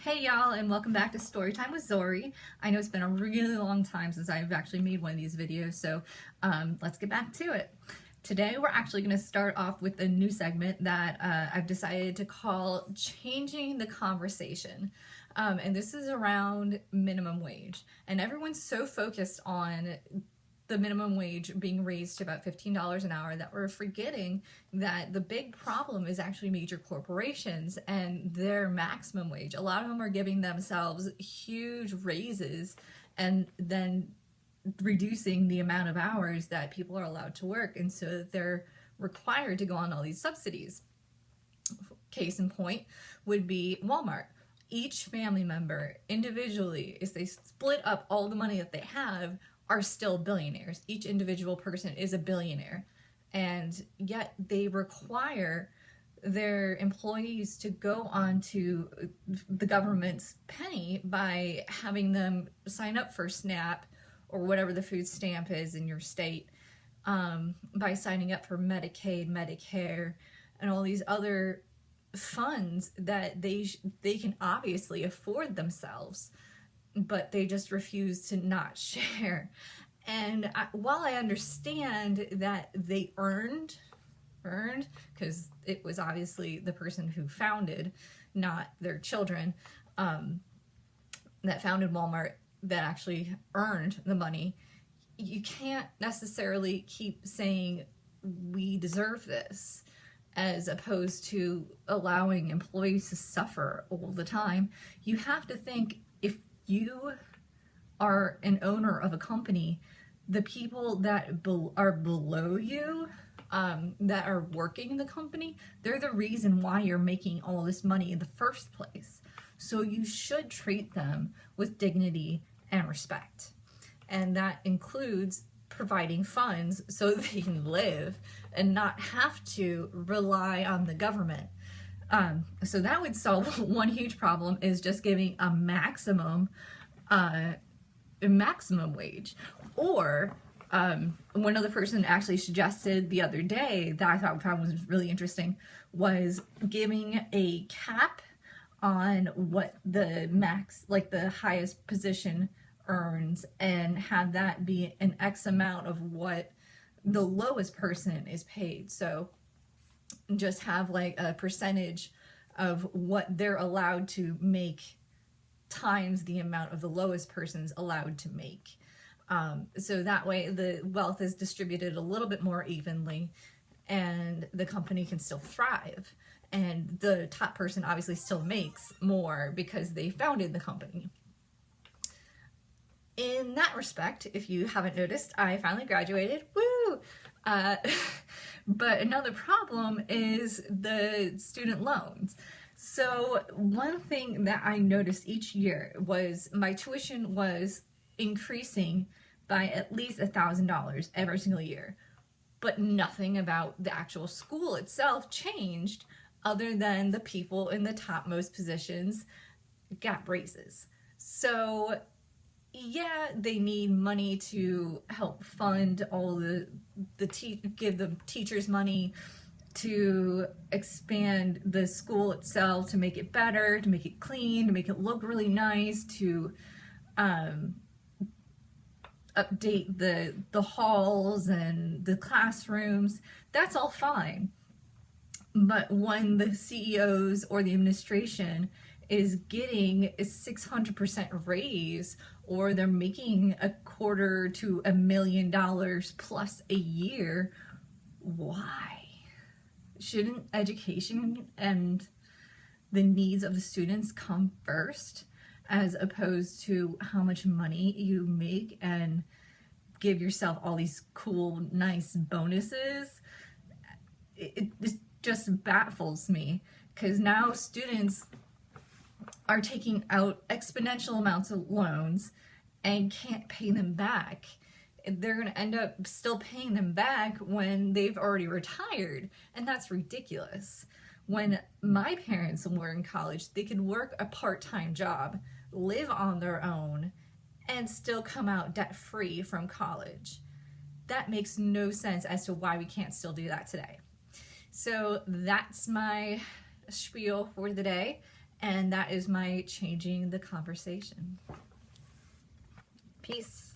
Hey y'all, and welcome back to Storytime with Zory. I know it's been a really long time since I've actually made one of these videos, so let's get back to it. Today we're actually going to start off with a new segment that I've decided to call Changing the Conversation. And this is around minimum wage. And everyone's so focused on the minimum wage being raised to about $15 an hour that we're forgetting that the big problem is actually major corporations and their maximum wage. A lot of them are giving themselves huge raises and then reducing the amount of hours that people are allowed to work, and so they're required to go on all these subsidies. Case in point would be Walmart. Each family member individually, if they split up all the money that they have, are still billionaires. Each individual person is a billionaire, and yet they require their employees to go onto the government's penny by having them sign up for SNAP or whatever the food stamp is in your state, by signing up for Medicaid, Medicare, and all these other funds that they can obviously afford themselves, but they just refuse to not share. And while I understand that they earned, because it was obviously the person who founded, not their children, that founded Walmart, that actually earned the money, you can't necessarily keep saying we deserve this as opposed to allowing employees to suffer all the time. You have to think, if you are an owner of a company, the people that are below you, that are working in the company, they're the reason why you're making all this money in the first place. So you should treat them with dignity and respect. And that includes providing funds so they can live and not have to rely on the government. So that would solve one huge problem, is just giving a maximum wage. Or one other person actually suggested the other day that I found was really interesting, was giving a cap on what the max, like the highest position, earns, and have that be an X amount of what the lowest person is paid. So just have like a percentage of what they're allowed to make times the amount of the lowest person's allowed to make. So that way the wealth is distributed a little bit more evenly and the company can still thrive. And the top person obviously still makes more because they founded the company. In that respect, if you haven't noticed, I finally graduated. Woo! But another problem is the student loans. So one thing that I noticed each year was my tuition was increasing by at least $1,000 every single year, but nothing about the actual school itself changed, other than the people in the topmost positions got raises. So yeah, they need money to help fund all give the teachers money to expand the school itself, to make it better, to make it clean, to make it look really nice, to update the halls and the classrooms. That's all fine. But when the CEOs or the administration is getting a 600% raise, or they're making $250,000 to $1 million plus a year, why? Shouldn't education and the needs of the students come first, as opposed to how much money you make and give yourself all these cool, nice bonuses? It just baffles me, because now students are taking out exponential amounts of loans and can't pay them back. They're going to end up still paying them back when they've already retired, and that's ridiculous. When my parents were in college, they could work a part-time job, live on their own, and still come out debt-free from college. That makes no sense as to why we can't still do that today. So that's my spiel for today, and that is my changing the conversation. Peace.